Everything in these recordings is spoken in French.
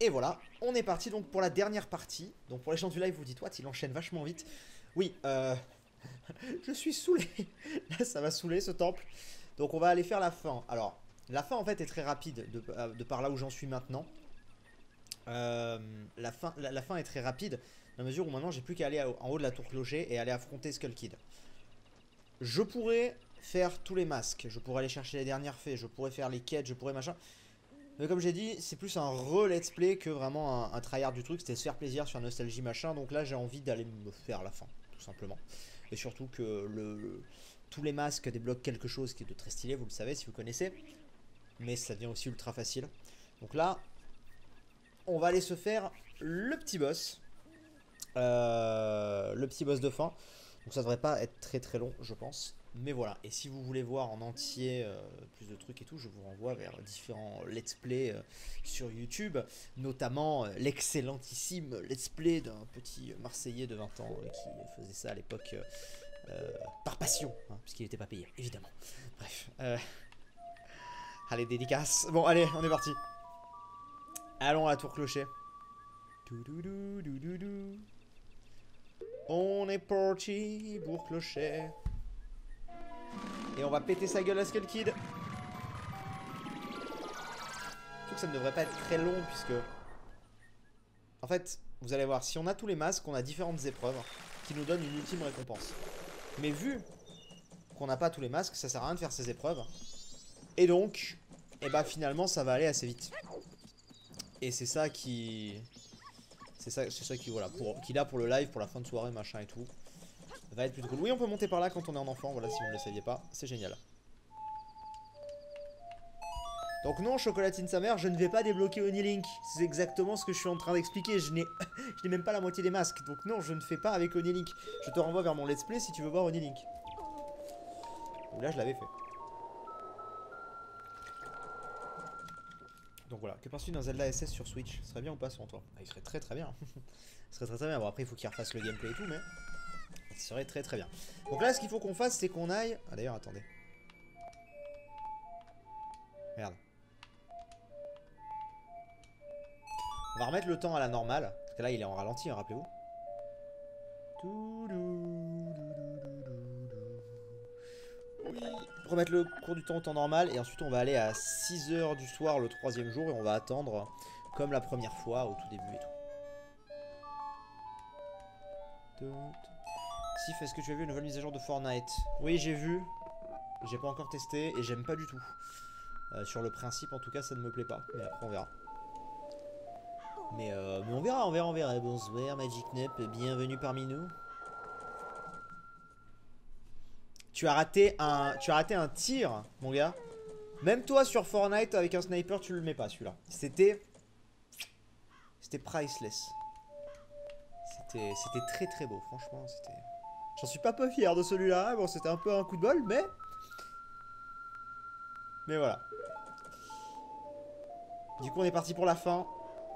Et voilà, on est parti donc pour la dernière partie. Donc pour les gens du live, vous dites, what, il enchaîne vachement vite. Oui, je suis saoulé. Là, ça va saouler ce temple. Donc on va aller faire la fin. Alors, la fin en fait est très rapide de par là où j'en suis maintenant. La fin est très rapide dans la mesure où maintenant j'ai plus qu'à aller en haut de la tour clocher et aller affronter Skull Kid. Je pourrais faire tous les masques, je pourrais aller chercher les dernières fées, je pourrais faire les quêtes, je pourrais machin. Mais comme j'ai dit, c'est plus un re-let's play que vraiment un tryhard du truc. C'était se faire plaisir sur nostalgie machin. Donc là, j'ai envie d'aller me faire la fin, tout simplement. Et surtout que tous les masques débloquent quelque chose qui est de très stylé, vous le savez si vous connaissez. Mais ça devient aussi ultra facile. Donc là, on va aller se faire le petit boss. Le petit boss de fin. Donc ça devrait pas être très très long, je pense. Mais voilà, et si vous voulez voir en entier plus de trucs et tout, je vous renvoie vers différents let's play sur YouTube, notamment l'excellentissime let's play d'un petit Marseillais de 20 ans qui faisait ça à l'époque par passion, hein, puisqu'il n'était pas payé, évidemment. Bref, allez, dédicace. Bon, allez, on est parti. Allons à la tour clocher. On est parti pour clocher. Et on va péter sa gueule à Skull Kid. Surtout que ça ne devrait pas être très long puisque... En fait, vous allez voir, si on a tous les masques, on a différentes épreuves qui nous donnent une ultime récompense. Mais vu qu'on n'a pas tous les masques, ça sert à rien de faire ces épreuves. Et donc, et bah finalement ça va aller assez vite. Et c'est ça qui... C'est ça qui, voilà, qu'il a pour le live, pour la fin de soirée, machin et tout. Va être plutôt cool. Oui, on peut monter par là quand on est en enfant, voilà, si vous ne le saviez pas. C'est génial. Donc non, chocolatine sa mère, je ne vais pas débloquer Onilink. C'est exactement ce que je suis en train d'expliquer. Je n'ai même pas la moitié des masques. Donc non, je ne fais pas avec Onilink. Je te renvoie vers mon let's play si tu veux voir Onilink. Ou là, je l'avais fait. Donc voilà, que penses-tu d'un Zelda SS sur Switch? Ce serait bien ou pas selon toi? Ah, il serait très très bien. Ce serait très très bien. Bon, après, il faut qu'il refasse le gameplay et tout, mais... Ce serait très très bien. Donc là, ce qu'il faut qu'on fasse, c'est qu'on aille... Ah d'ailleurs, attendez. Merde. On va remettre le temps à la normale. Parce que là, il est en ralenti, hein, rappelez-vous. Oui. Remettre le cours du temps au temps normal. Et ensuite, on va aller à 6 h du soir le troisième jour. Et on va attendre comme la première fois au tout début et tout. Sif, est-ce que tu as vu une nouvelle mise à jour de Fortnite? Oui, j'ai vu. J'ai pas encore testé et j'aime pas du tout. Sur le principe, en tout cas, ça ne me plaît pas. Mais après, on verra. Mais on verra, on verra, on verra. Bonsoir, Magic Nup, bienvenue parmi nous. Tu as raté un tir, mon gars. Même toi sur Fortnite avec un sniper, tu le mets pas celui-là. C'était priceless. C'était très très beau, franchement. J'en suis pas peu fier de celui-là. Bon, c'était un peu un coup de bol, mais voilà. Du coup, on est parti pour la fin.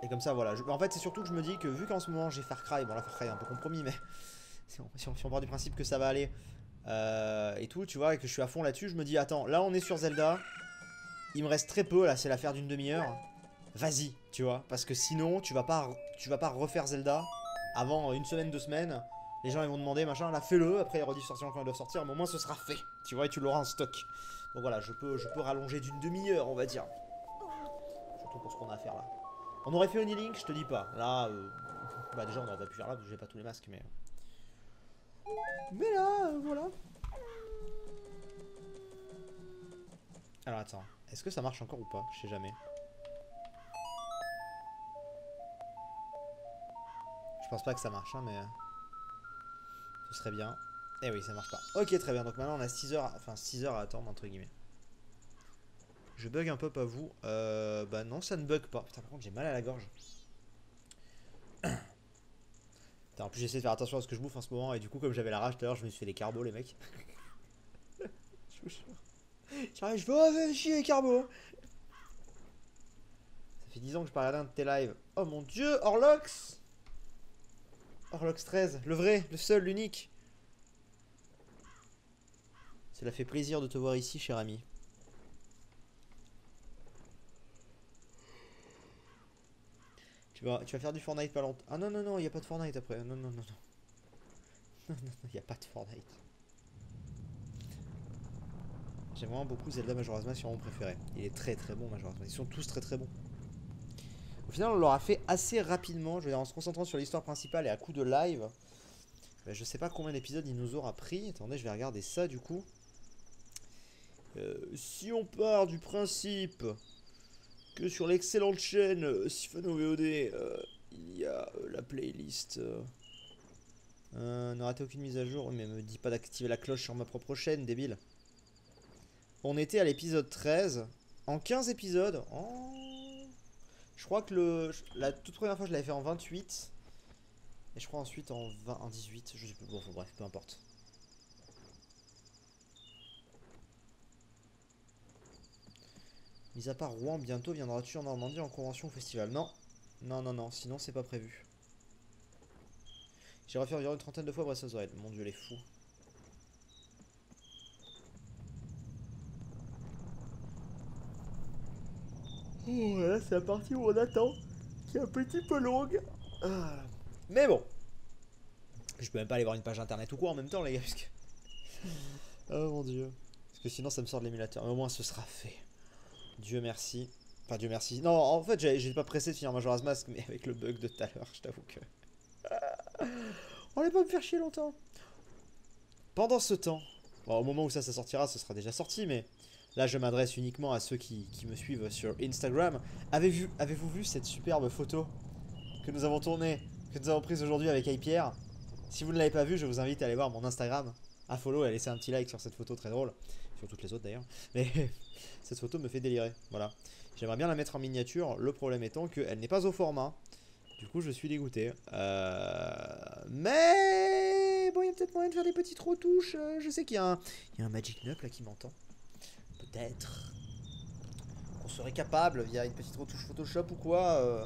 Et comme ça, voilà. En fait, c'est surtout que je me dis que vu qu'en ce moment j'ai Far Cry, bon là Far Cry est un peu compromis, mais si on part du principe que ça va aller et tout, tu vois, et que je suis à fond là-dessus, je me dis, attends, là on est sur Zelda, il me reste très peu, là c'est l'affaire d'une demi-heure. Vas-y, tu vois, parce que sinon tu vas pas refaire Zelda avant une semaine, 2 semaines. Les gens ils vont demander machin, là fais-le, après ils redisent sortir quand ils doivent sortir, mais au moins ce sera fait, tu vois, et tu l'auras en stock. Donc voilà, je peux rallonger d'une demi-heure, on va dire. Surtout pour ce qu'on a à faire là. On aurait fait Onilink, je te dis pas. Là, bah déjà on aurait pas pu faire là parce que j'ai pas tous les masques, mais. Mais là, voilà. Alors attends, est-ce que ça marche encore ou pas? Je sais jamais. Je pense pas que ça marche, hein, mais. Ce serait bien. Eh oui, ça marche pas. Ok, très bien. Donc maintenant on a 6 heures, enfin 6 heures à attendre, entre guillemets. Je bug un peu, pas vous. Bah non, ça ne bug pas. Putain, par contre, j'ai mal à la gorge. Putain, en plus, j'essaie de faire attention à ce que je bouffe en ce moment. Et du coup, comme j'avais la rage tout à l'heure, je me suis fait des carbos, les mecs. Je vous jure. J'arrive, je veux oh, chier les carbos. Ça fait 10 ans que je parle d'un de tes lives. Oh mon dieu, Orlox. Orlox 13, le vrai, le seul, l'unique. Cela fait plaisir de te voir ici, cher ami. Tu vas faire du Fortnite pas longtemps. Ah non, non, non, il n'y a pas de Fortnite après. Non, non, non, non. Non, non, non, il n'y a pas de Fortnite. J'aime vraiment beaucoup Zelda Majora's Mask, c'est mon préféré. Il est très très bon Majora's Mask. Ils sont tous très très bons. Au final, on l'aura fait assez rapidement. Je veux dire, en se concentrant sur l'histoire principale et à coup de live. Ben, je sais pas combien d'épisodes il nous aura pris. Attendez, je vais regarder ça du coup. Si on part du principe que sur l'excellente chaîne Sifano VOD, il y a la playlist. Ne ratez aucune mise à jour, mais me dis pas d'activer la cloche sur ma propre chaîne, débile. On était à l'épisode 13. En 15 épisodes. Je crois que la toute première fois je l'avais fait en 28. Et je crois ensuite en 18. Je sais plus. Bon, bref, peu importe. Mis à part Rouen, bientôt viendras-tu en Normandie en convention ou festival? Non. Non, non, non. Sinon, c'est pas prévu. J'ai refait environ une trentaine de fois Breath of the Wild. Mon dieu, les fous. Oh, là, c'est la partie où on attend. Qui est un petit peu longue. Mais bon. Je peux même pas aller voir une page internet ou quoi en même temps, les gars. Parce que... Oh mon dieu. Parce que sinon, ça me sort de l'émulateur. Mais au moins, ce sera fait. Dieu merci. Enfin, Dieu merci. Non, en fait, j'étais pas pressé de finir Majora's Mask, mais avec le bug de tout à l'heure, je t'avoue que. On allait pas me faire chier longtemps. Pendant ce temps, bon, au moment où ça sortira, ce sera déjà sorti, mais là, je m'adresse uniquement à ceux qui me suivent sur Instagram. Avez-vous vu cette superbe photo que nous avons tournée, que nous avons prise aujourd'hui avec iPierre? Si vous ne l'avez pas vue, je vous invite à aller voir mon Instagram, à follow et à laisser un petit like sur cette photo très drôle. Sur toutes les autres d'ailleurs. Mais cette photo me fait délirer. Voilà. J'aimerais bien la mettre en miniature. Le problème étant qu'elle n'est pas au format. Du coup, je suis dégoûté. Mais bon, il y a peut-être moyen de faire des petites retouches. Je sais qu'il y a un Magic Nup là qui m'entend. Peut-être qu'on serait capable via une petite retouche Photoshop ou quoi.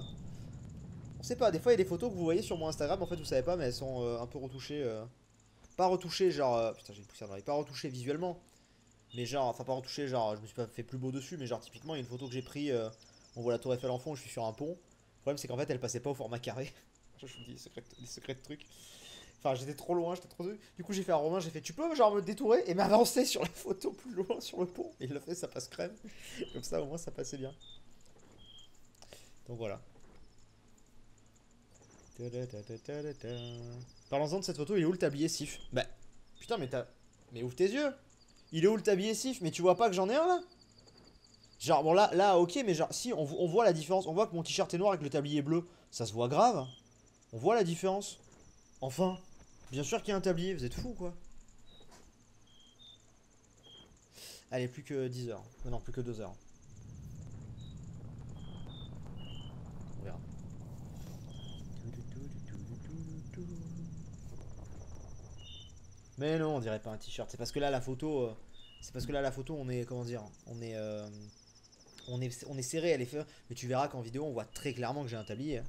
On sait pas. Des fois, il y a des photos que vous voyez sur mon Instagram. En fait, vous savez pas, mais elles sont un peu retouchées. Pas retouchées, genre. Putain, j'ai une poussière dans les. Pas retouchées visuellement. Mais genre, enfin pas retouché, genre je me suis pas fait plus beau dessus, mais genre typiquement il y a une photo que j'ai pris, on voit la tour Eiffel en fond, je suis sur un pont. Le problème c'est qu'en fait elle passait pas au format carré. Je vous dis les secrets de trucs. Enfin j'étais trop loin, j'étais trop... Du coup j'ai fait à Romain, j'ai fait tu peux genre me détourer et m'avancer sur la photo plus loin sur le pont. Et il l'a fait, ça passe crème. Comme ça au moins ça passait bien. Donc voilà. Parlons-en de cette photo, il est où le tablier Sif? Bah putain mais t'as... Mais ouvre tes yeux. Il est où le tablier Sif? Mais tu vois pas que j'en ai un là? Genre bon là ok, mais genre si on voit la différence. On voit que mon t-shirt est noir avec le tablier bleu. Ça se voit grave. On voit la différence. Enfin, bien sûr qu'il y a un tablier, vous êtes fous quoi. Allez, plus que 10 heures. Non, plus que 2 heures. On verra. Mais non, on dirait pas un t-shirt. C'est parce que là la photo... C'est parce que là la photo on est... Comment dire? On est serré, elle est faite. Mais tu verras qu'en vidéo on voit très clairement que j'ai un tablier.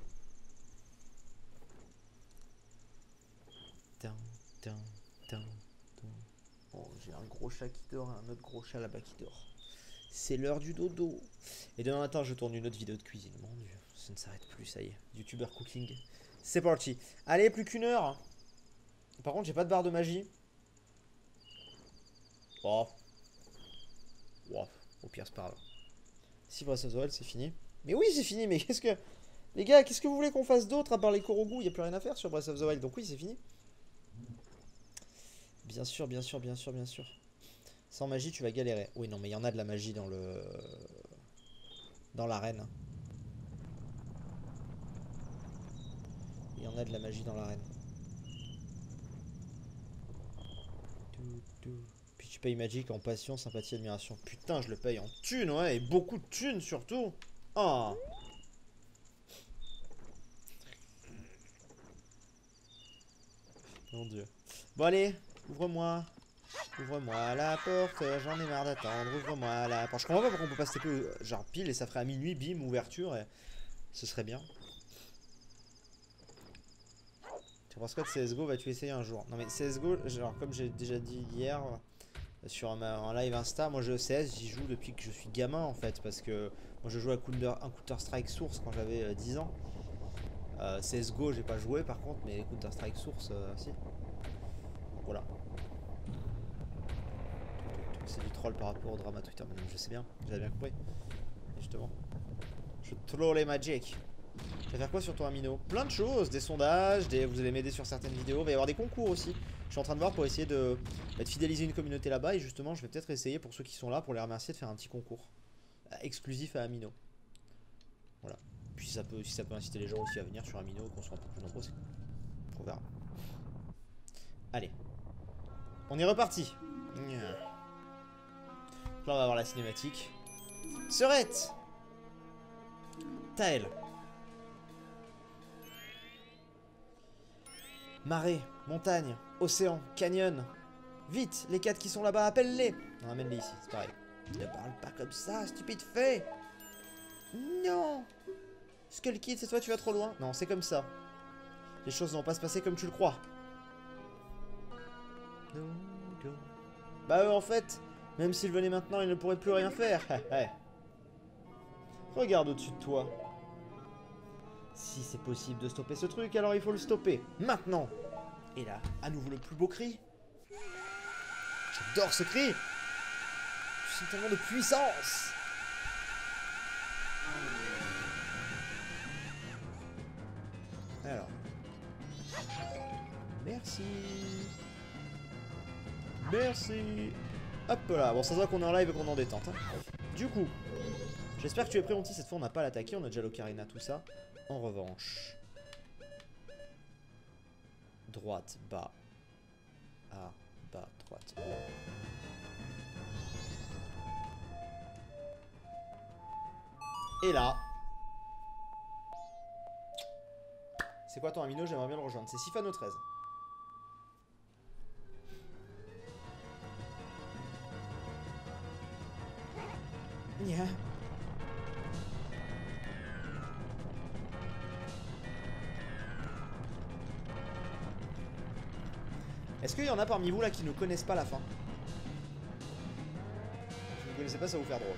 Oh, j'ai un gros chat qui dort et un autre gros chat là-bas qui dort. C'est l'heure du dodo. Et demain matin je tourne une autre vidéo de cuisine. Mon dieu, ça ne s'arrête plus, ça y est. YouTuber cooking. C'est parti. Allez, plus qu'une heure. Par contre j'ai pas de barre de magie. Oh. Wow. Au pire c'est pas grave. Si Breath of the Wild c'est fini. Mais oui c'est fini, mais qu'est-ce que... Les gars, qu'est-ce que vous voulez qu'on fasse d'autre à part les Korogu? Y a plus rien à faire sur Breath of the Wild, donc oui c'est fini. Bien sûr, bien sûr, bien sûr, bien sûr. Sans magie tu vas galérer. Oui non mais il y en a de la magie dans le... Dans l'arène. Il y en a de la magie dans l'arène. Puis tu payes Magic en passion, sympathie, admiration. Putain, je le paye en thunes, ouais, et beaucoup de thunes surtout. Ah. Mon dieu. Bon allez, ouvre-moi. Ouvre-moi la porte, j'en ai marre d'attendre. Ouvre-moi la porte. Je comprends pas pourquoi on peut pas se taper genre pile et ça ferait à minuit, bim, ouverture et ce serait bien. Tu penses quoi de CSGO? Vas-tu essayer un jour? Non mais CSGO, genre comme j'ai déjà dit hier sur un live Insta, moi je CS, j'y joue depuis que je suis gamin en fait, parce que moi je jouais à Counter Strike Source quand j'avais 10 ans. CSGO, j'ai pas joué par contre, mais Counter Strike Source, si. Voilà. C'est du troll par rapport au drama Twitter, mais je sais bien, j'avais bien compris. Et justement, je troll les magic. Tu vas faire quoi sur ton Amino? Plein de choses, des sondages, vous allez m'aider sur certaines vidéos, il va y avoir des concours aussi. Je suis en train de voir pour essayer de fidéliser une communauté là-bas et justement je vais peut-être essayer pour ceux qui sont là, pour les remercier, de faire un petit concours exclusif à Amino. Voilà. Puis si ça peut inciter les gens aussi à venir sur Amino, qu'on soit un peu plus nombreux, on verra. Allez. On est reparti. Là on va avoir la cinématique. Serette Taël. Marée, montagne, océan, canyon. Vite, les 4 qui sont là-bas, appelle-les. Non, amène-les ici, c'est pareil. Ne parle pas comme ça, stupide fée. Non. Skull Kid, cette fois tu vas trop loin. Non, c'est comme ça. Les choses ne vont pas se passer comme tu le crois. Bah en fait, même s'il venait maintenant, il ne pourrait plus rien faire. Regarde au-dessus de toi. Si c'est possible de stopper ce truc, alors il faut le stopper. Maintenant. Et là, à nouveau le plus beau cri. J'adore ce cri. Je sens tellement de puissance. Alors. Merci. Merci. Hop là. Bon, ça se voit qu'on est en live et qu'on est en détente. Hein. Du coup, j'espère que tu es prêt, Monty. Cette fois, on n'a pas l'attaquer. On a déjà l'ocarina, tout ça. En revanche. Droite, bas. A, bas, droite, haut. Et là. C'est quoi ton Amino? J'aimerais bien le rejoindre. C'est Sifano 13. Yeah. Est-ce qu'il y en a parmi vous là qui ne connaissent pas la fin? Si vous ne connaissez pas, ça va vous faire drôle.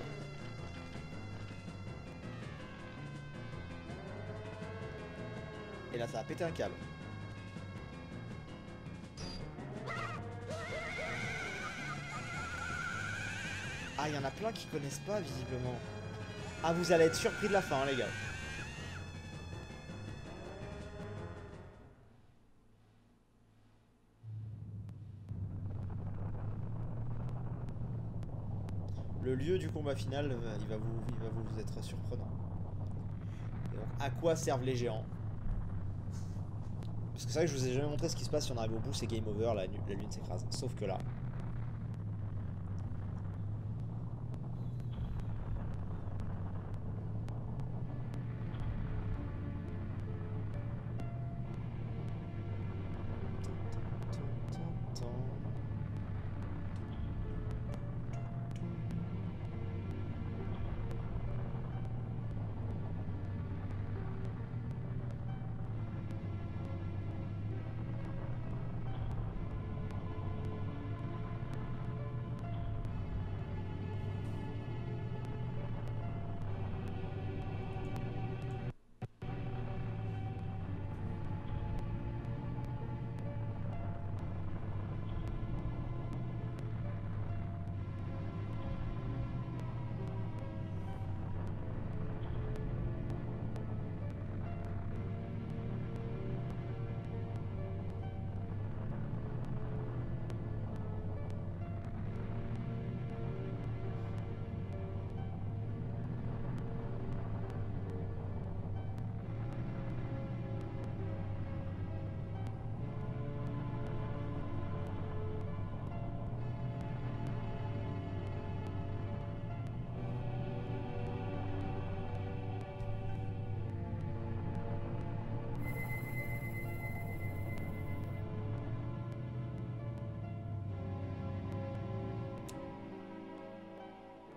Et là, ça a pété un câble. Ah, il y en a plein qui connaissent pas, visiblement. Ah, vous allez être surpris de la fin, hein, les gars. Le lieu du combat final, il va vous être surprenant. Et donc, à quoi servent les géants? Parce que c'est vrai que je vous ai jamais montré ce qui se passe si on arrive au bout, c'est game over, la lune s'écrase. Sauf que là...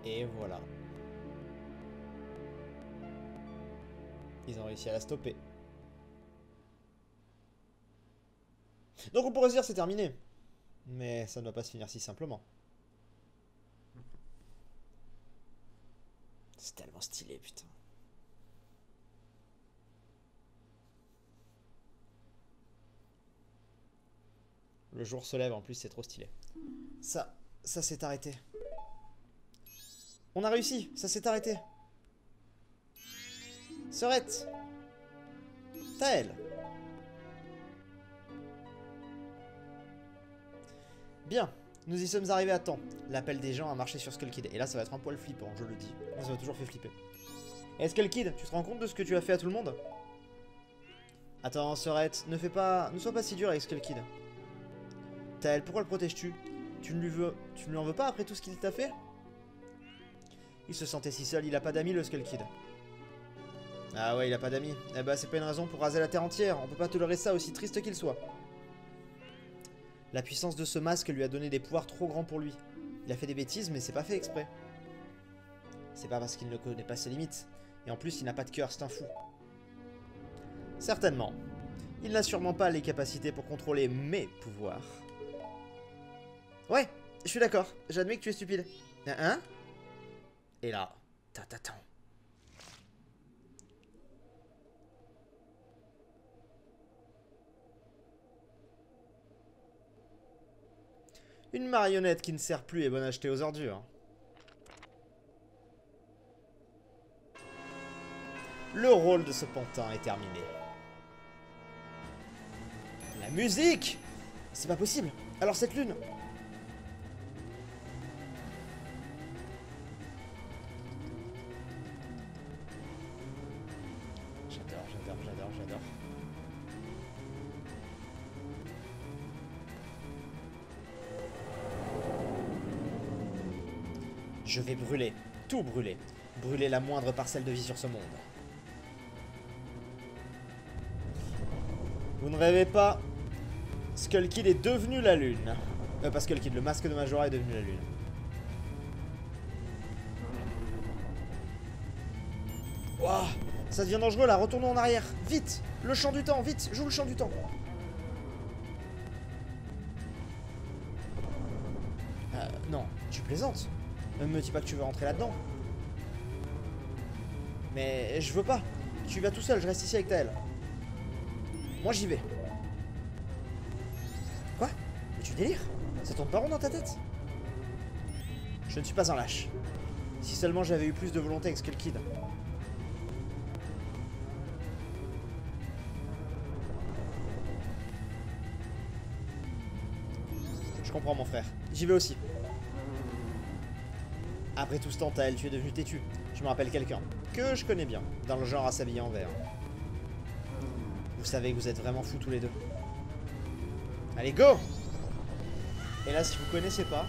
Et voilà. Ils ont réussi à la stopper. Donc on pourrait se dire c'est terminé. Mais ça ne va pas se finir si simplement. C'est tellement stylé, putain. Le jour se lève, en plus, c'est trop stylé. Ça s'est arrêté. On a réussi, ça s'est arrêté. Serette. Taël. Bien, nous y sommes arrivés à temps. L'appel des gens a marché sur Skull Kid. Et là, ça va être un poil flippant, je le dis. Moi, ça m'a toujours fait flipper. Et Skull Kid, tu te rends compte de ce que tu as fait à tout le monde? Attends, Serette, ne sois pas si dur avec Skull Kid. Taël, pourquoi le protèges-tu? Tu ne lui en veux pas après tout ce qu'il t'a fait? Il se sentait si seul, il a pas d'amis, le Skull Kid. Ah ouais, il a pas d'amis. Eh bah, c'est pas une raison pour raser la terre entière. On peut pas tolérer ça, aussi triste qu'il soit. La puissance de ce masque lui a donné des pouvoirs trop grands pour lui. Il a fait des bêtises, mais c'est pas fait exprès. C'est pas parce qu'il ne connaît pas ses limites. Et en plus, il n'a pas de cœur, c'est un fou. Certainement. Il n'a sûrement pas les capacités pour contrôler mes pouvoirs. Ouais, je suis d'accord. J'admets que tu es stupide. Hein? Et là, t'attends. Une marionnette qui ne sert plus est bonne à acheter aux ordures. Le rôle de ce pantin est terminé. La musique! C'est pas possible. Alors cette lune... J'adore. Je vais brûler, tout brûler. Brûler la moindre parcelle de vie sur ce monde. Vous ne rêvez pas. Skull Kid est devenu la lune. Pas Skull Kid, le masque de Majora est devenu la lune. Wouah, ça devient dangereux là, retournons en arrière. Vite, le chant du temps, vite, joue le chant du temps. Non, tu plaisantes. Ne me dis pas que tu veux rentrer là-dedans. Mais je veux pas. Tu vas tout seul, je reste ici avec Taël. Moi j'y vais. Quoi? Mais tu délires? Ça tourne pas rond dans ta tête? Je ne suis pas un lâche. Si seulement j'avais eu plus de volonté avec Skull Kid. Je comprends mon frère. J'y vais aussi. Après tout ce temps, Taël, tu es devenu têtu. Je me rappelle quelqu'un que je connais bien, dans le genre à s'habiller en vert. Vous savez que vous êtes vraiment fous tous les deux. Allez, go! Et là, si vous connaissez pas,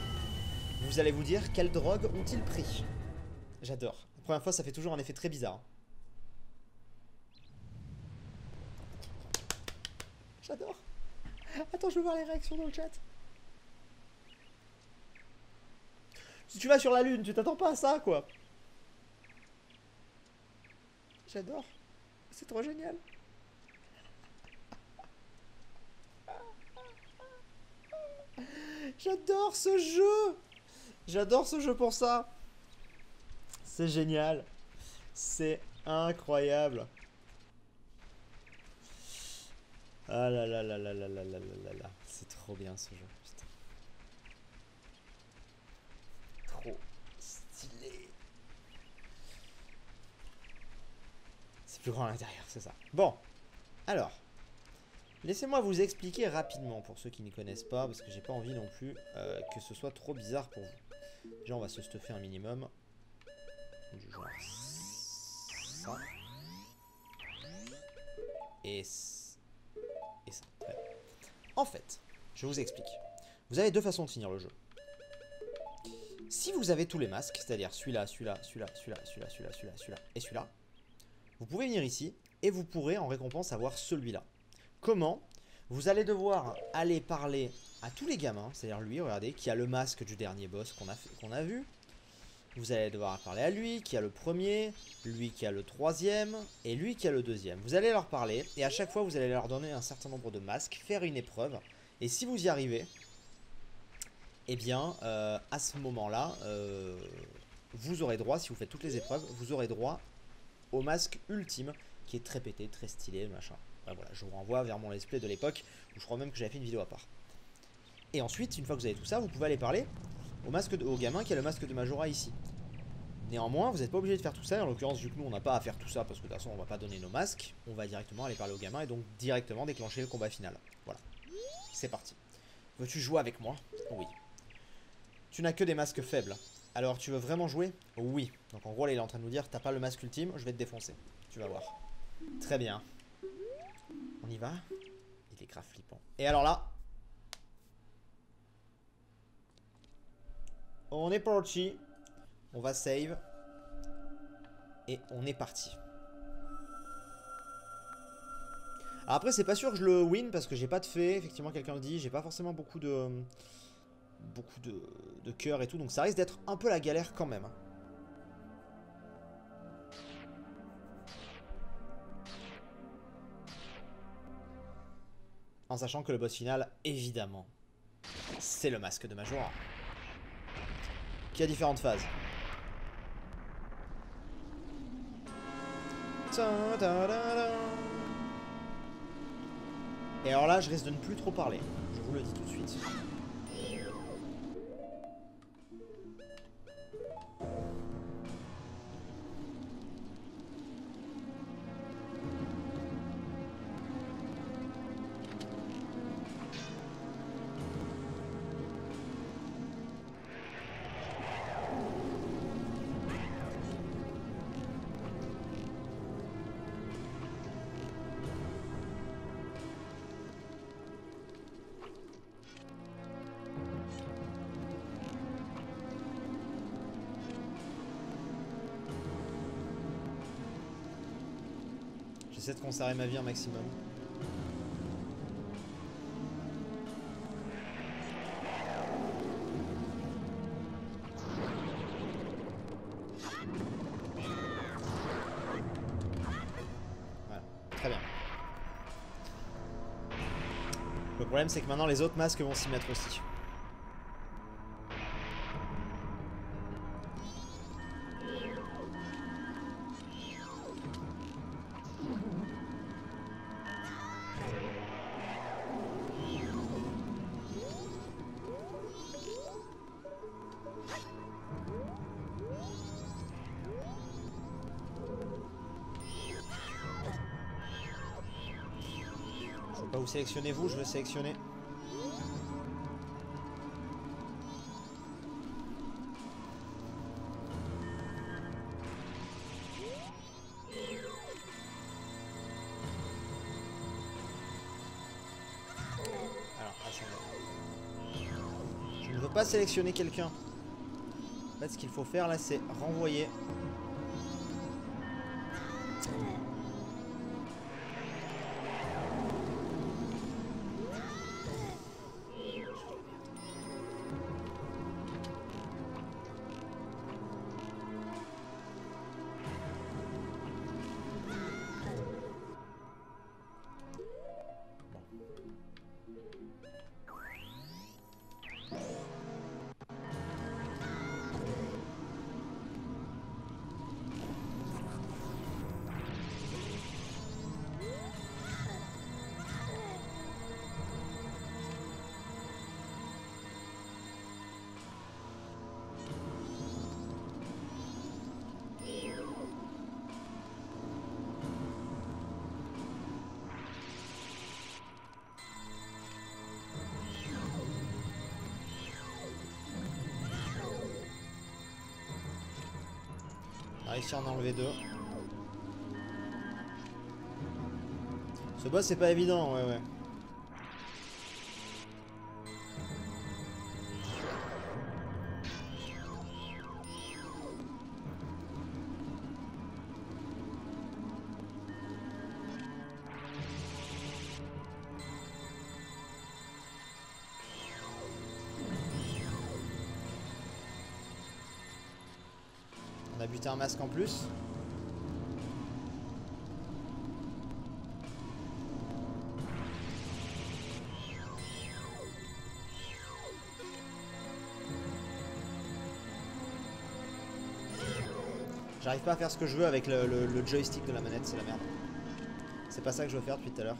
vous allez vous dire, quelle drogue ont-ils pris? J'adore. La première fois, ça fait toujours un effet très bizarre. J'adore. Attends, je veux voir les réactions dans le chat. Si tu vas sur la lune, tu t'attends pas à ça, quoi. J'adore. C'est trop génial. J'adore ce jeu. J'adore ce jeu pour ça. C'est génial. C'est incroyable. Ah là là là là là là là là là. C'est trop bien ce jeu. Putain. Trop stylé. C'est plus grand à l'intérieur, c'est ça. Bon. Alors. Laissez-moi vous expliquer rapidement pour ceux qui ne connaissent pas, parce que j'ai pas envie non plus que ce soit trop bizarre pour vous. Déjà, on va se stuffer un minimum. Du genre ça. Et ça. Ouais. En fait, je vous explique. Vous avez deux façons de finir le jeu. Si vous avez tous les masques, c'est-à-dire celui-là, celui-là, celui-là, celui-là, celui-là, celui-là, celui-là, celui-là et celui-là, vous pouvez venir ici et vous pourrez en récompense avoir celui-là. Comment? Vous allez devoir aller parler à tous les gamins, c'est-à-dire lui, regardez, qui a le masque du dernier boss qu'on a vu. Vous allez devoir parler à lui, qui a le premier, lui qui a le troisième, et lui qui a le deuxième. Vous allez leur parler, et à chaque fois, vous allez leur donner un certain nombre de masques, faire une épreuve, et si vous y arrivez, eh bien, à ce moment-là, vous aurez droit, si vous faites toutes les épreuves, vous aurez droit au masque ultime, qui est très pété, très stylé, machin. Voilà, je vous renvoie vers mon let's play de l'époque où je crois même que j'avais fait une vidéo à part. Et ensuite, une fois que vous avez tout ça, vous pouvez aller parler au gamin qui a le masque de Majora ici. Néanmoins, vous n'êtes pas obligé de faire tout ça. En l'occurrence, vu que nous, on n'a pas à faire tout ça, parce que de toute façon, on va pas donner nos masques, on va directement aller parler au gamin et donc directement déclencher le combat final. Voilà. C'est parti. Veux-tu jouer avec moi? Oui. Tu n'as que des masques faibles. Alors, tu veux vraiment jouer? Oui. Donc en gros, là, il est en train de nous dire, t'as pas le masque ultime, je vais te défoncer. Tu vas voir. Très bien. On y va? Il est grave flippant. Et alors là... On est parti. On va save. Et on est parti. Alors après, c'est pas sûr que je le win parce que j'ai pas de fée. Effectivement, quelqu'un le dit. J'ai pas forcément beaucoup de cœur et tout. Donc ça risque d'être un peu la galère quand même. En sachant que le boss final, évidemment, c'est le masque de Majora. Qui a différentes phases. Et alors là, je risque de ne plus trop parler. Je vous le dis tout de suite. J'essaie de conserver ma vie un maximum. Voilà, très bien. Le problème c'est que maintenant les autres masques vont s'y mettre aussi. Vous sélectionnez vous, je veux sélectionner. Alors, attendez. Je ne veux pas sélectionner quelqu'un. En fait, ce qu'il faut faire là, c'est renvoyer. On a réussi à en enlever deux. Ce boss c'est pas évident, ouais. On a buté un masque en plus. J'arrive pas à faire ce que je veux avec le joystick de la manette, c'est la merde. C'est pas ça que je veux faire depuis tout à l'heure.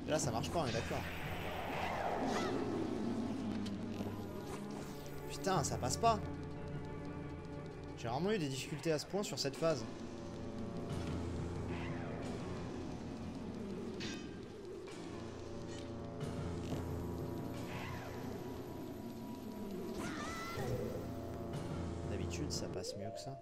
Et là ça marche pas, on est d'accord. Putain, ça passe pas. J'ai vraiment eu des difficultés à ce point sur cette phase. D'habitude, ça passe mieux que ça.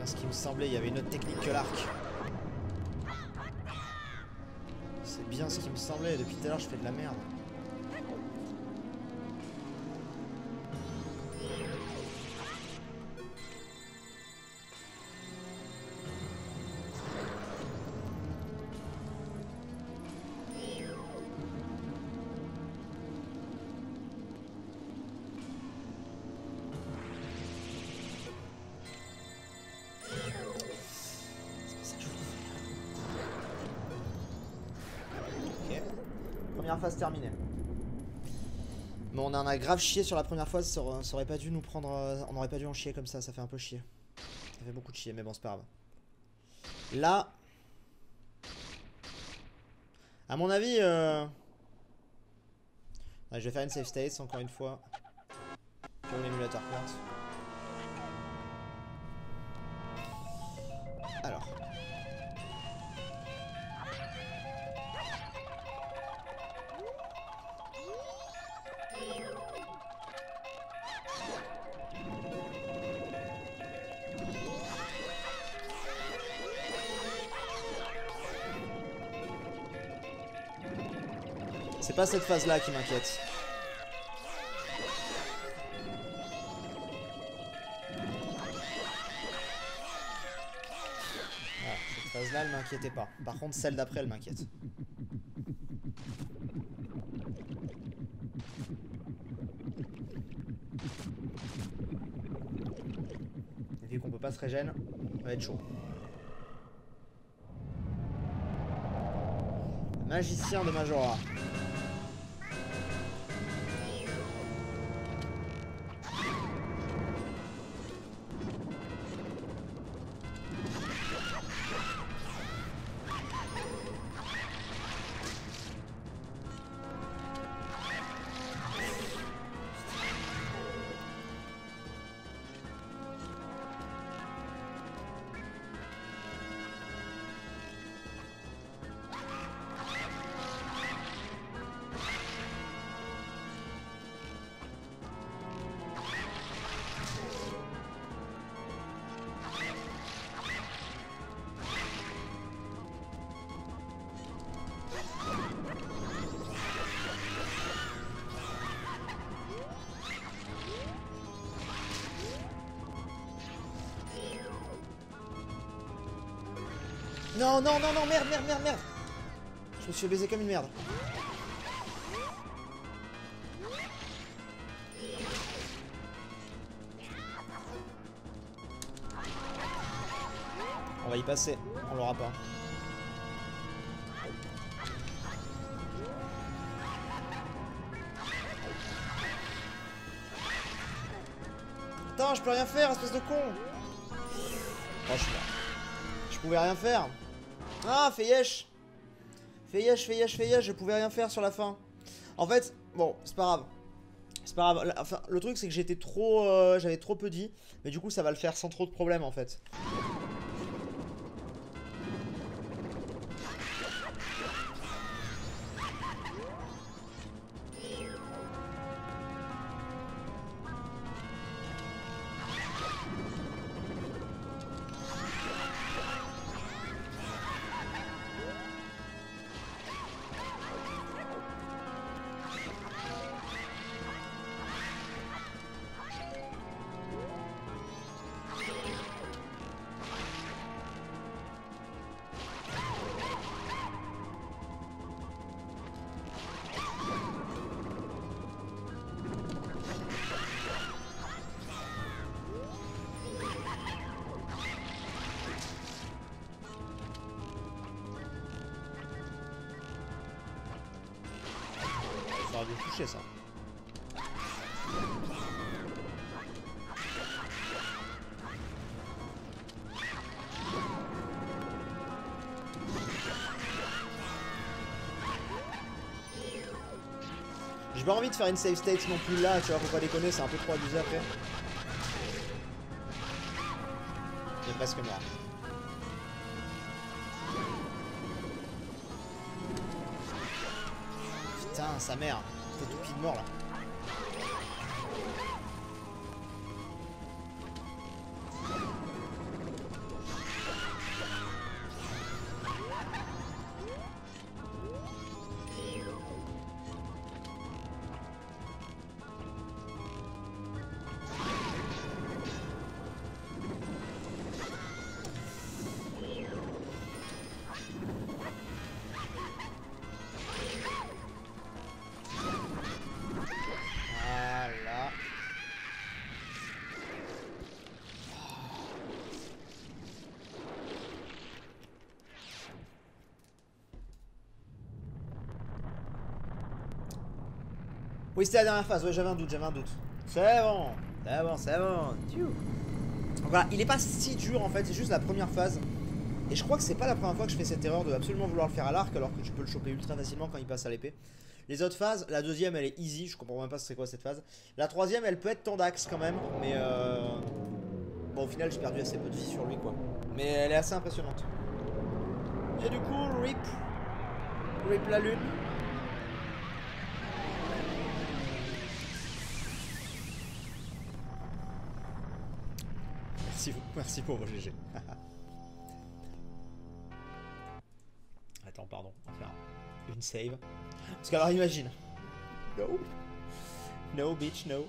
Ce qui me semblait, il y avait une autre technique que l'arc. C'est bien ce qui me semblait, depuis tout à l'heure je fais de la merde. Première phase terminée. Mais on en a grave chié sur la première phase, ça aurait pas dû nous prendre... on aurait pas dû en chier comme ça fait un peu chier. Ça fait beaucoup de chier, mais bon c'est pas grave. Là... à mon avis... ouais, je vais faire une save state encore une fois. Pour l'émulateur pointe. Alors... c'est pas cette phase là qui m'inquiète. Voilà, cette phase là elle m'inquiétait pas. Par contre celle d'après elle m'inquiète. Et vu qu'on peut pas se régène, ça va être chaud. Magicien de Majora. Non, non, non, non, merde, merde, merde, merde. Je me suis baisé comme une merde. On va y passer, on l'aura pas. Putain, je peux rien faire, espèce de con. Oh, je suis là. Je pouvais rien faire. Ah, fais yesh. Fais yesh, fais yesh, fais yesh. Je pouvais rien faire sur la fin. En fait, bon, c'est pas grave. C'est pas grave. Enfin, le truc, c'est que j'étais trop... j'avais trop peu dit. Mais du coup, ça va le faire sans trop de problème, en fait. l'air de toucher ça. J'ai pas envie de faire une save state non plus là, tu vois, faut pas déconner, c'est un peu trop abusé après. Il est presque mort. Putain, sa mère, t'es tout pied de mort là. Oui, c'était la dernière phase, ouais, j'avais un doute, C'est bon, c'est bon, c'est bon. Donc voilà, il est pas si dur en fait, c'est juste la première phase. Et je crois que c'est pas la première fois que je fais cette erreur de absolument vouloir le faire à l'arc alors que tu peux le choper ultra facilement quand il passe à l'épée. Les autres phases, la deuxième elle est easy, je comprends même pas c'est quoi cette phase. La troisième elle peut être tendax quand même, mais bon au final j'ai perdu assez peu de vie sur lui quoi. Mais elle est assez impressionnante. Et du coup, rip la lune. Merci pour vos GG. Attends, pardon, on va faire une save. Parce qu'alors imagine. No. No, bitch, no.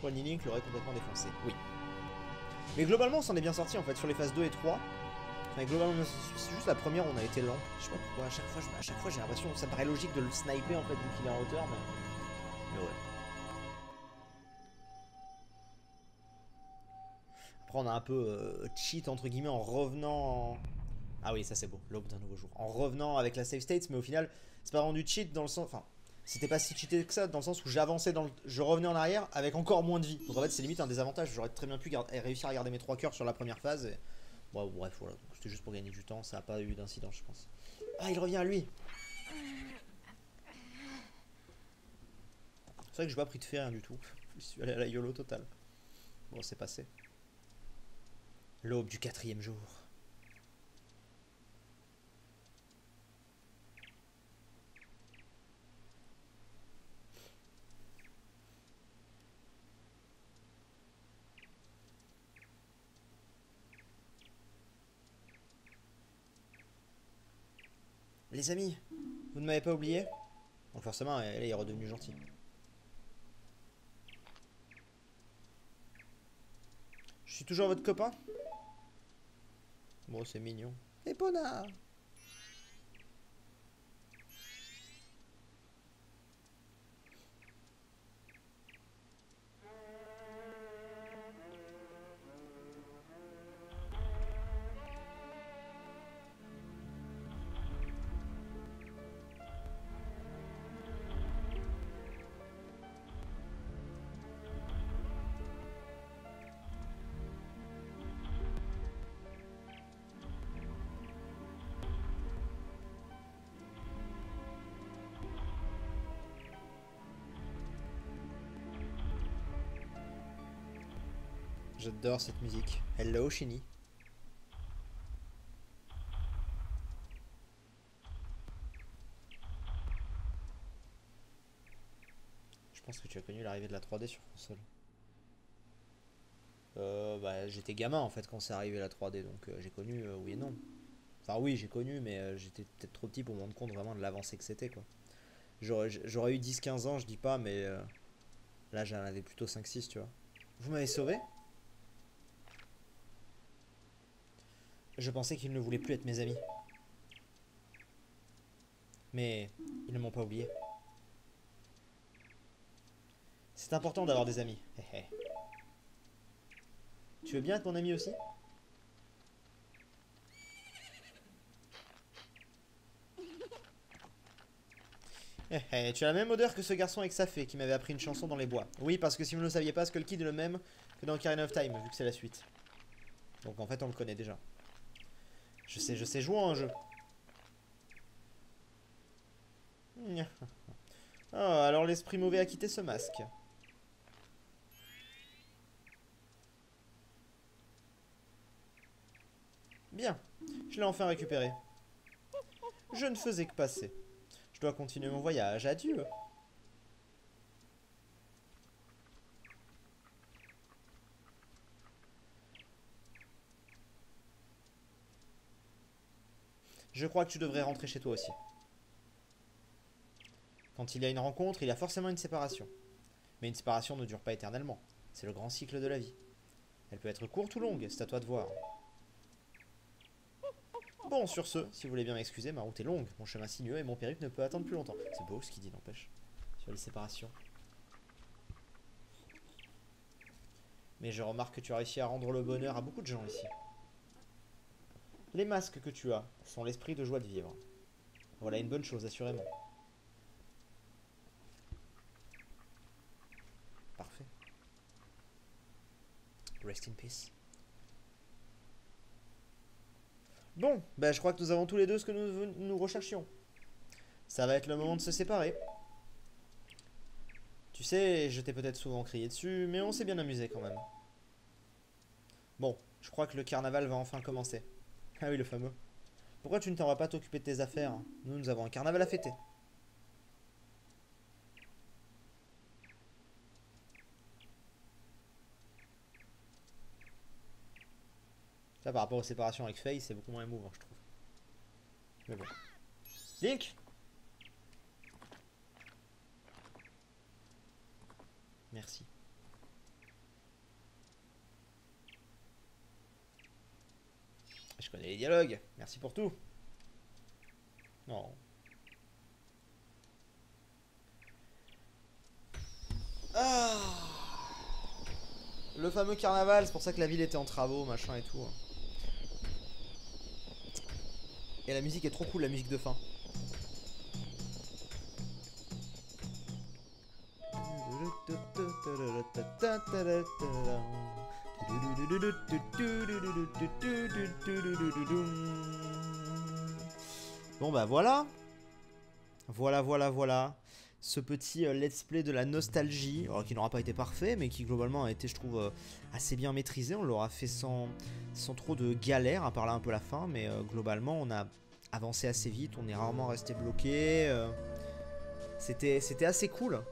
One Link l'aurait complètement défoncé. Oui. Mais globalement, on s'en est bien sorti en fait sur les phases 2 et 3. Enfin, globalement, c'est juste la première où on a été lent. Je sais pas pourquoi, à chaque fois j'ai l'impression que ça me paraît logique de le sniper en fait vu qu'il est en hauteur, mais ouais. Après, on a un peu cheat entre guillemets en revenant. Ah oui, ça c'est beau, l'aube d'un nouveau jour. En revenant avec la save states, mais au final, c'est pas rendu cheat dans le sens. Enfin, c'était pas si cheaté que ça, dans le sens où j'avançais dans le. Je revenais en arrière avec encore moins de vie. Donc en fait, c'est limite un désavantage. J'aurais très bien pu réussir à garder mes 3 cœurs sur la première phase. Et... Bon, bref, voilà. C'était juste pour gagner du temps. Ça a pas eu d'incident, je pense. Ah, il revient à lui. C'est vrai que j'ai pas pris de fait rien du tout. Je suis allé à la YOLO total. Bon, c'est passé. L'aube du 4e jour. Les amis, vous ne m'avez pas oublié? Donc forcément, elle est redevenue gentille. Je suis toujours votre copain? Bon, c'est mignon. Epona! J'adore cette musique. Hello, Shiny. Je pense que tu as connu l'arrivée de la 3D sur console. Bah, j'étais gamin en fait quand c'est arrivé la 3D, donc j'ai connu oui et non. Enfin oui, j'ai connu, mais j'étais peut-être trop petit pour me rendre compte vraiment de l'avancée que c'était quoi. J'aurais eu 10-15 ans, je dis pas, mais là j'en avais plutôt 5-6, tu vois. Vous m'avez sauvé? Je pensais qu'ils ne voulaient plus être mes amis. Mais ils ne m'ont pas oublié. C'est important d'avoir des amis. Tu veux bien être mon ami aussi? Tu as la même odeur que ce garçon avec sa fée qui m'avait appris une chanson dans les bois. Oui, parce que si vous ne le saviez pas, Skull Kid est le même que dans Ocarina of Time, vu que c'est la suite. Donc en fait, on le connaît déjà. Je sais jouer à un jeu. Oh, alors l'esprit mauvais a quitté ce masque. Bien, je l'ai enfin récupéré. Je ne faisais que passer. Je dois continuer mon voyage. Adieu. Je crois que tu devrais rentrer chez toi aussi. Quand il y a une rencontre, il y a forcément une séparation. Mais une séparation ne dure pas éternellement. C'est le grand cycle de la vie. Elle peut être courte ou longue, c'est à toi de voir. Bon, sur ce, si vous voulez bien m'excuser, ma route est longue, mon chemin sinueux et mon périple ne peut attendre plus longtemps. C'est beau ce qu'il dit, n'empêche, sur les séparations. Mais je remarque que tu as réussi à rendre le bonheur à beaucoup de gens ici. Les masques que tu as sont l'esprit de joie de vivre. Voilà une bonne chose, assurément. Parfait. Rest in peace. Bon, bah je crois que nous avons tous les deux ce que nous recherchions. Ça va être le moment de se séparer. Tu sais, je t'ai peut-être souvent crié dessus, mais on s'est bien amusé quand même. Bon, je crois que le carnaval va enfin commencer. Ah oui, le fameux. Pourquoi tu ne t'en vas pas t'occuper de tes affaires? Nous avons un carnaval à fêter. Ça, par rapport aux séparations avec Faye, c'est beaucoup moins émouvant, je trouve. Mais bon. Link! Merci. Je connais les dialogues. Merci pour tout. Non. Ah! Le fameux carnaval, c'est pour ça que la ville était en travaux, machin et tout. Et la musique est trop cool, la musique de fin. Bon bah voilà. Voilà. Ce petit let's play de la nostalgie, alors, qui n'aura pas été parfait, mais qui globalement a été, je trouve, assez bien maîtrisé. On l'aura fait sans trop de galère, à part là un peu la fin, mais globalement on a avancé assez vite, on est rarement resté bloqué. C'était assez cool.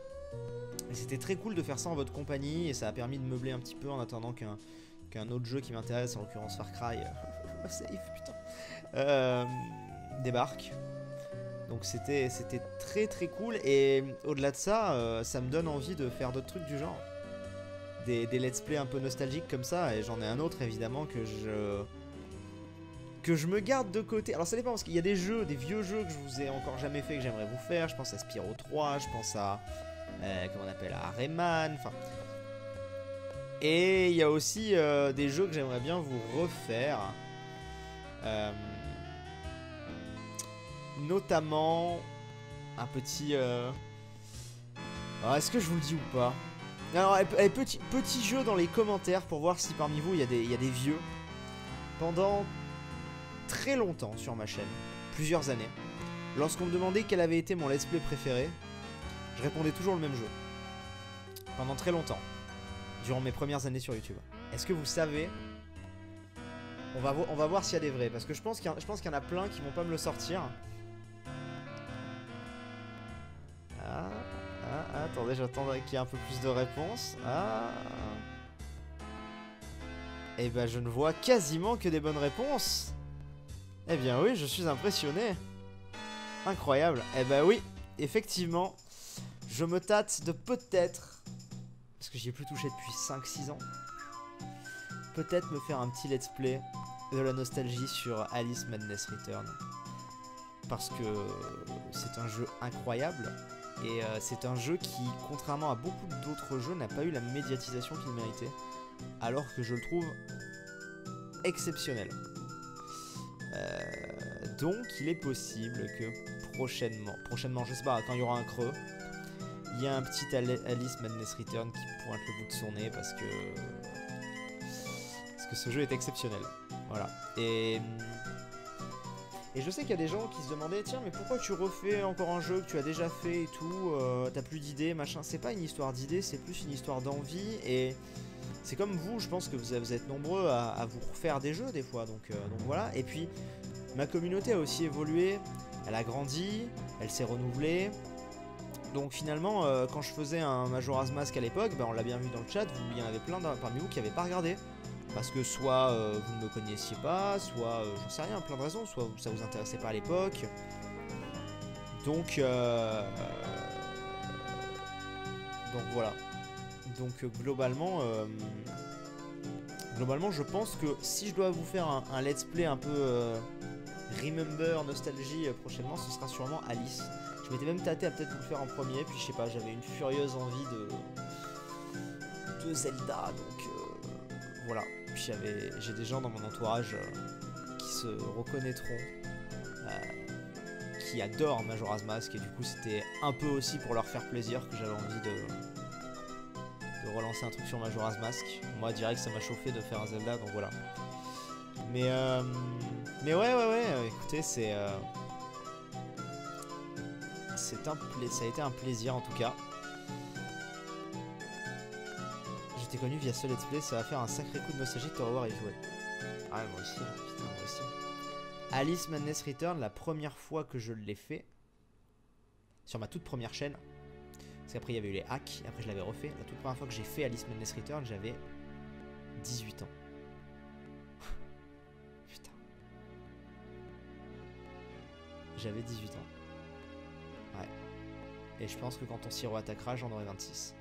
Et c'était très cool de faire ça en votre compagnie, et ça a permis de meubler un petit peu en attendant qu'un autre jeu qui m'intéresse, en l'occurrence Far Cry, safe, putain, débarque. Donc c'était très cool, et au-delà de ça, ça me donne envie de faire d'autres trucs du genre. Des let's play un peu nostalgiques comme ça, et j'en ai un autre évidemment que je me garde de côté. Alors ça dépend, parce qu'il y a des vieux jeux que je vous ai encore jamais fait, que j'aimerais vous faire. Je pense à Spyro 3, je pense à comment on appelle, à Rayman, enfin. Et il y a aussi des jeux que j'aimerais bien vous refaire. Notamment un petit... Alors est-ce que je vous le dis ou pas? Alors petit jeu dans les commentaires pour voir si parmi vous il y a des vieux. Pendant très longtemps sur ma chaîne, plusieurs années, lorsqu'on me demandait quel avait été mon let's play préféré, je répondais toujours le même jeu. Pendant très longtemps, durant mes premières années sur YouTube. Est-ce que vous savez? On va voir s'il y a des vrais, parce que je pense qu'il y en a plein qui vont pas me le sortir. Attendez, j'attends qu'il y ait un peu plus de réponses. Et ben je ne vois quasiment que des bonnes réponses. Eh bien oui, je suis impressionné. Incroyable. Eh ben oui, effectivement, je me tâte de peut-être, parce que j'y ai plus touché depuis 5-6 ans, peut-être me faire un petit let's play de la nostalgie sur Alice Madness Return. Parce que c'est un jeu incroyable. Et c'est un jeu qui, contrairement à beaucoup d'autres jeux, n'a pas eu la médiatisation qu'il méritait. Alors que je le trouve exceptionnel. Donc il est possible que prochainement, je sais pas, quand il y aura un creux, il y a un petit Alice Madness Return qui pointe le bout de son nez parce que ce jeu est exceptionnel. Voilà. Et je sais qu'il y a des gens qui se demandaient, tiens, mais pourquoi tu refais encore un jeu que tu as déjà fait et tout, t'as plus d'idées, machin. C'est pas une histoire d'idées, c'est plus une histoire d'envie. Et c'est comme vous, je pense que vous êtes nombreux à vous refaire des jeux des fois. Donc voilà. Et puis, ma communauté a aussi évolué, elle a grandi, elle s'est renouvelée. Donc finalement, quand je faisais un Majora's Mask à l'époque, on l'a bien vu dans le chat, il y en avait plein parmi vous qui n'avaient pas regardé. Parce que soit vous ne me connaissiez pas, soit j'en sais rien, plein de raisons, soit ça vous intéressait pas à l'époque. Donc voilà. Donc globalement, je pense que si je dois vous faire un let's play un peu remember, nostalgie prochainement, ce sera sûrement Alice. Je m'étais même tâté à peut-être vous le faire en premier, puis je sais pas, j'avais une furieuse envie de Zelda, donc voilà. Puis j'ai des gens dans mon entourage qui se reconnaîtront, qui adorent Majora's Mask, et du coup c'était un peu aussi pour leur faire plaisir que j'avais envie de relancer un truc sur Majora's Mask. Moi direct ça m'a chauffé de faire un Zelda, donc voilà. Mais ouais, écoutez, ça a été un plaisir en tout cas. J'étais connu via ce let's play, ça va faire un sacré coup de nostalgie de te revoir et jouer. Ah moi aussi, putain moi aussi. Alice Madness Return, la première fois que je l'ai fait, sur ma toute première chaîne, parce qu'après il y avait eu les hacks, et après je l'avais refait, la toute première fois que j'ai fait Alice Madness Return, j'avais 18 ans. Putain. J'avais 18 ans. Ouais. Et je pense que quand on s'y re-attaquera, j'en aurai 26.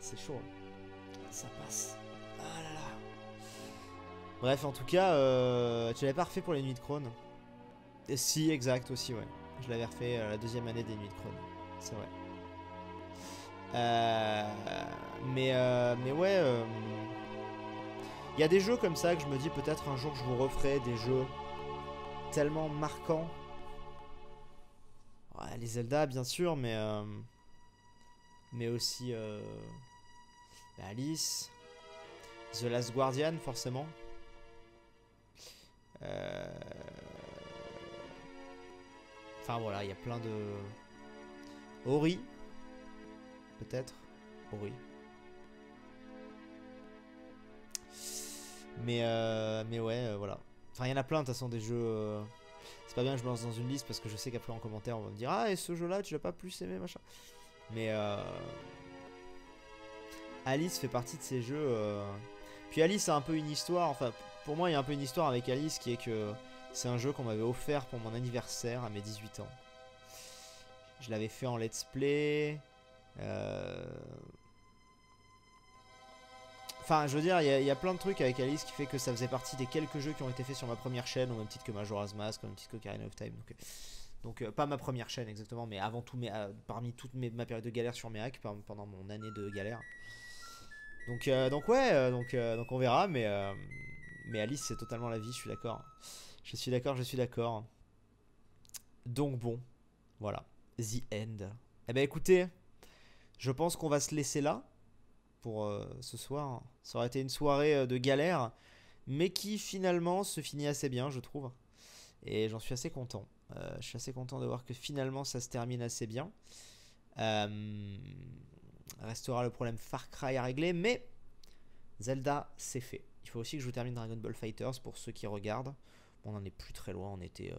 C'est chaud. Ça passe. Ah là là. Bref, en tout cas, tu l'avais pas refait pour les Nuits de Crone? Et si, exact aussi, ouais. Je l'avais refait la deuxième année des Nuits de Crone. C'est vrai. Mais ouais. Il y a des jeux comme ça que je me dis peut-être un jour je vous referai des jeux tellement marquants. Ouais, les Zelda, bien sûr, mais aussi Alice, The Last Guardian, forcément. Enfin voilà, il y a plein de... Ori, peut-être. Ori. Mais ouais, voilà. Enfin, il y en a plein, de toute façon, des jeux... C'est pas bien que je me lance dans une liste parce que je sais qu'après en commentaire, on va me dire « Ah, et ce jeu-là, tu l'as pas plus aimé, machin. » Mais Alice fait partie de ces jeux... Puis Alice a un peu une histoire, enfin, pour moi, il y a un peu une histoire avec Alice qui est que c'est un jeu qu'on m'avait offert pour mon anniversaire à mes 18 ans. Je l'avais fait en let's play... Enfin, je veux dire, il y a plein de trucs avec Alice qui fait que ça faisait partie des quelques jeux qui ont été faits sur ma première chaîne, au même titre que Majora's Mask, au même titre que Ocarina of Time. Donc pas ma première chaîne exactement, mais avant tout, parmi toute ma période de galère sur mes hacks, pendant mon année de galère. Donc ouais, donc on verra, mais Alice, c'est totalement la vie, je suis d'accord. Je suis d'accord. Donc bon, voilà, the end. Eh ben écoutez, je pense qu'on va se laisser là. Pour ce soir. Ça aurait été une soirée de galère, mais qui finalement se finit assez bien, je trouve. Et j'en suis assez content. Je suis assez content de voir que finalement ça se termine assez bien. Restera le problème Far Cry à régler, mais Zelda, c'est fait. Il faut aussi que je vous termine Dragon Ball Fighters pour ceux qui regardent. Bon, on n'en est plus très loin, on était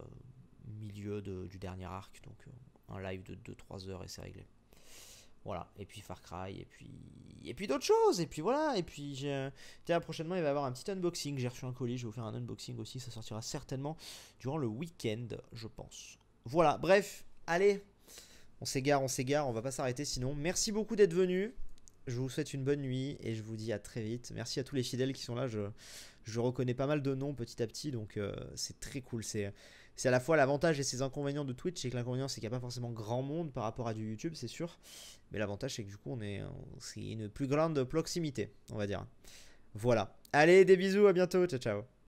milieu du dernier arc, donc un live de 2-3 heures et c'est réglé. Voilà, et puis Far Cry, et puis d'autres choses, et puis voilà, et puis tiens, prochainement il va y avoir un petit unboxing, j'ai reçu un colis, je vais vous faire un unboxing aussi, ça sortira certainement durant le week-end, je pense. Voilà, bref, allez, on s'égare, on va pas s'arrêter sinon. Merci beaucoup d'être venus, je vous souhaite une bonne nuit, et je vous dis à très vite. Merci à tous les fidèles qui sont là, je reconnais pas mal de noms petit à petit, donc c'est très cool, c'est à la fois l'avantage et ses inconvénients de Twitch, c'est que l'inconvénient c'est qu'il n'y a pas forcément grand monde par rapport à du YouTube, c'est sûr. Mais l'avantage c'est que du coup c'est une plus grande proximité, on va dire. Voilà. Allez, des bisous, à bientôt, ciao ciao.